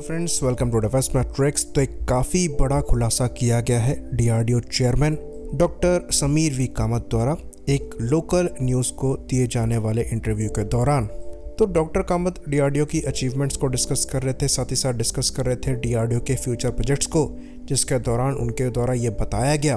Friends, welcome to defence matrix. तो एक काफ़ी बड़ा खुलासा किया गया है DRDO chairman doctor Sameer V Kamat द्वारा एक लोकल न्यूज़ को दिए जाने वाले इंटरव्यू के दौरान। तो डॉक्टर कामत डीआरडीओ की अचीवमेंट्स को डिस्कस कर रहे थे, साथ ही साथ डिस्कस कर रहे थे डीआरडीओ के फ्यूचर प्रोजेक्ट्स को, जिसके दौरान उनके द्वारा ये बताया गया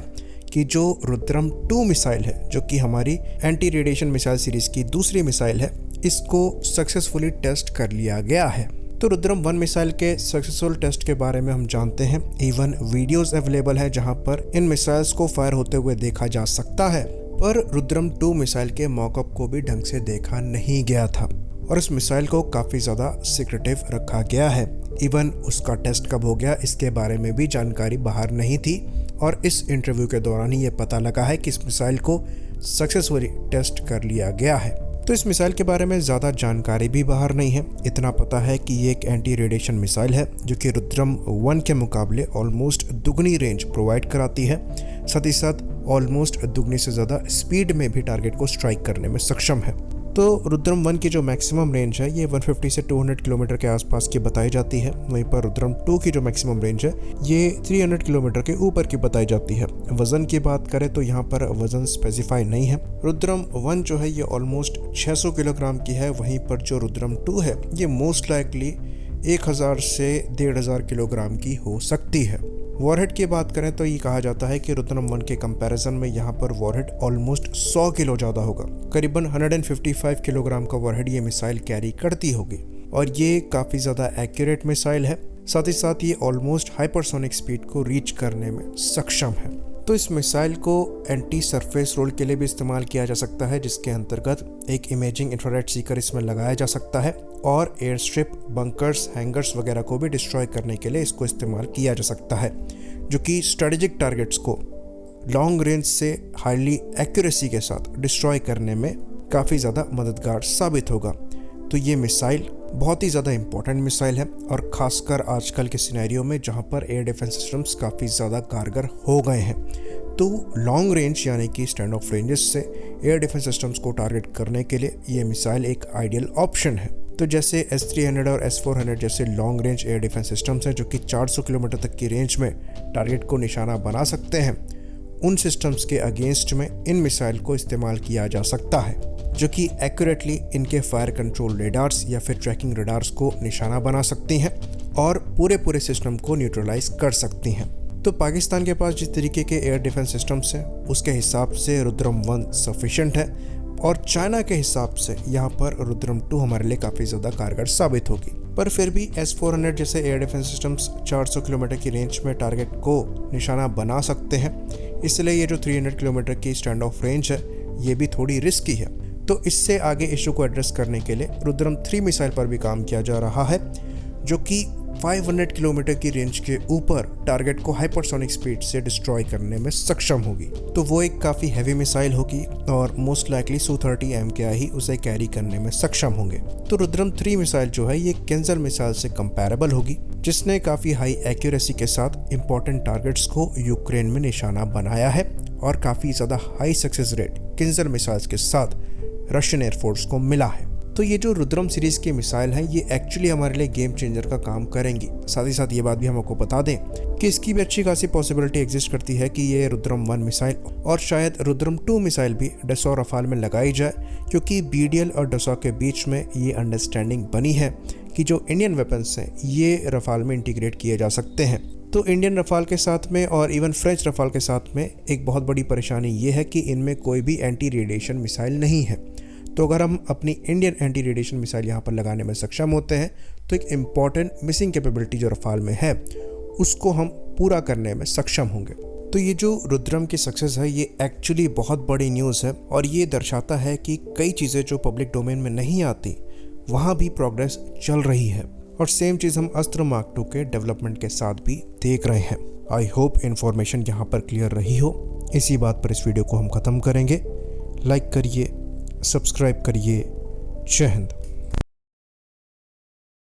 कि जो रुद्रम 2 मिसाइल है, जो कि हमारी एंटी रेडिएशन मिसाइल सीरीज़ की दूसरी मिसाइल है, इसको सक्सेसफुली टेस्ट कर लिया गया है। तो रुद्रम 1 मिसाइल के सक्सेसफुल टेस्ट के बारे में हम जानते हैं। इवन वीडियोस अवेलेबल है जहां पर इन मिसाइल्स को फायर होते हुए देखा जा सकता है, पर रुद्रम 2 मिसाइल के मॉकअप को भी ढंग से देखा नहीं गया था और इस मिसाइल को काफ़ी ज़्यादा सीक्रेटिव रखा गया है। इवन उसका टेस्ट कब हो गया इसके बारे में भी जानकारी बाहर नहीं थी और इस इंटरव्यू के दौरान ही ये पता लगा है कि इस मिसाइल को सक्सेसफुली टेस्ट कर लिया गया है। तो इस मिसाइल के बारे में ज़्यादा जानकारी भी बाहर नहीं है। इतना पता है कि ये एक एंटी रेडिएशन मिसाइल है जो कि रुद्रम 1 के मुकाबले ऑलमोस्ट दुगनी रेंज प्रोवाइड कराती है, साथ ही साथ ऑलमोस्ट दुगनी से ज़्यादा स्पीड में भी टारगेट को स्ट्राइक करने में सक्षम है। तो रुद्रम 1 की जो मैक्सिमम रेंज है ये 150 से 200 किलोमीटर के आसपास की बताई जाती है। वहीं पर रुद्रम 2 की जो मैक्सिमम रेंज है ये 300 किलोमीटर के ऊपर की बताई जाती है। वजन की बात करें तो यहाँ पर वजन स्पेसिफाई नहीं है। रुद्रम 1 जो है ये ऑलमोस्ट 600 किलोग्राम की है, वहीं पर जो रुद्रम 2 है ये मोस्ट लाइकली 1000 से 1500 किलोग्राम की हो सकती है। वॉरहेड की बात करें तो ये कहा जाता है कि रुद्रम 1 के कंपैरिजन में यहाँ पर वॉरहेड ऑलमोस्ट 100 किलो ज़्यादा होगा। करीबन 155 किलोग्राम का वॉरहेड ये मिसाइल कैरी करती होगी और ये काफ़ी ज़्यादा एक्यूरेट मिसाइल है। साथ ही साथ ये ऑलमोस्ट हाइपरसोनिक स्पीड को रीच करने में सक्षम है। तो इस मिसाइल को एंटी सरफेस रोल के लिए भी इस्तेमाल किया जा सकता है, जिसके अंतर्गत एक इमेजिंग इंफ्रारेड सीकर इसमें लगाया जा सकता है और एयर स्ट्रिप, बंकर्स, हैंगर्स वगैरह को भी डिस्ट्रॉय करने के लिए इसको इस्तेमाल किया जा सकता है, जो कि स्ट्रेटेजिक टारगेट्स को लॉन्ग रेंज से हाईली एक्यूरेसी के साथ डिस्ट्रॉय करने में काफ़ी ज़्यादा मददगार साबित होगा। तो ये मिसाइल बहुत ही ज़्यादा इंपॉर्टेंट मिसाइल है और ख़ासकर आजकल के सिनेरियो में जहाँ पर एयर डिफेंस सिस्टम्स काफ़ी ज़्यादा कारगर हो गए हैं। तो लॉन्ग रेंज यानी कि स्टैंड ऑफ रेंजेस से एयर डिफेंस सिस्टम्स को टारगेट करने के लिए ये मिसाइल एक आइडियल ऑप्शन है। तो जैसे S-300 और S-400 जैसे long range air defence systems हैं जो कि 400 किलोमीटर तक की रेंज में टारगेट को निशाना बना सकते हैं, उन सिस्टम्स के अगेंस्ट में इन मिसाइल को इस्तेमाल किया जा सकता है, जो कि एक्यूरेटली इनके फायर कंट्रोल रेडार्स या फिर ट्रैकिंग रेडार्स को निशाना बना सकती हैं और पूरे सिस्टम को न्यूट्रलाइज कर सकती हैं। तो पाकिस्तान के पास जिस तरीके के एयर डिफेंस सिस्टम्स हैं उसके हिसाब से रुद्रम 1 सफिशिएंट है और चाइना के हिसाब से यहाँ पर रुद्रम 2 हमारे लिए काफ़ी ज़्यादा कारगर साबित होगी। पर फिर भी S-400 जैसे एयर डिफेंस सिस्टम्स 400 किलोमीटर की रेंज में टारगेट को निशाना बना सकते हैं, इसलिए ये जो 300 किलोमीटर की स्टैंड ऑफ रेंज है ये भी थोड़ी रिस्की है। तो इससे आगे इशू को एड्रेस करने के लिए रुद्रम 3 मिसाइल पर भी काम किया जा रहा है, जो कि 500 किलोमीटर की रेंज के ऊपर टारगेट को हाइपरसोनिक स्पीड से डिस्ट्रॉय करने में सक्षम होगी। तो वो एक काफ़ी हैवी मिसाइल होगी और मोस्ट लाइकली Su-30 MKI ही उसे कैरी करने में सक्षम होंगे। तो रुद्रम 3 मिसाइल जो है ये किंजल मिसाइल से कंपैरेबल होगी, जिसने काफ़ी हाई एक्यूरेसी के साथ इंपॉर्टेंट टारगेट्स को यूक्रेन में निशाना बनाया है और काफ़ी ज़्यादा high success rate Kinjal missiles के साथ रशियन एयरफोर्स को मिला है। तो ये जो रुद्रम सीरीज़ की मिसाइल है ये एक्चुअली हमारे लिए गेम चेंजर का काम करेंगी। साथ ही साथ ये बात भी हम आपको बता दें कि इसकी भी अच्छी खासी पॉसिबिलिटी एग्जिस्ट करती है कि ये रुद्रम 1 मिसाइल और शायद रुद्रम 2 मिसाइल भी डसॉ रफाल में लगाई जाए, क्योंकि BDL और डसॉ के बीच में ये अंडरस्टैंडिंग बनी है कि जो इंडियन वेपन्स हैं ये रफाल में इंटीग्रेट किए जा सकते हैं। तो इंडियन रफाल के साथ में और इवन फ्रेंच रफाल के साथ में एक बहुत बड़ी परेशानी ये है कि इनमें कोई भी एंटी रेडिएशन मिसाइल नहीं है। तो अगर हम अपनी इंडियन एंटी रेडिएशन मिसाइल यहाँ पर लगाने में सक्षम होते हैं तो एक इम्पॉर्टेंट मिसिंग कैपेबिलिटी जो रफाल में है उसको हम पूरा करने में सक्षम होंगे। तो ये जो रुद्रम की सक्सेस है ये एक्चुअली बहुत बड़ी न्यूज़ है और ये दर्शाता है कि कई चीज़ें जो पब्लिक डोमेन में नहीं आती वहाँ भी प्रोग्रेस चल रही है और सेम चीज़ हम अस्त्र मार्क 2 के डेवलपमेंट के साथ भी देख रहे हैं। आई होप इन्फॉर्मेशन यहाँ पर क्लियर रही हो। इसी बात पर इस वीडियो को हम ख़त्म करेंगे। लाइक करिए, सब्सक्राइब करिए। जय हिंद।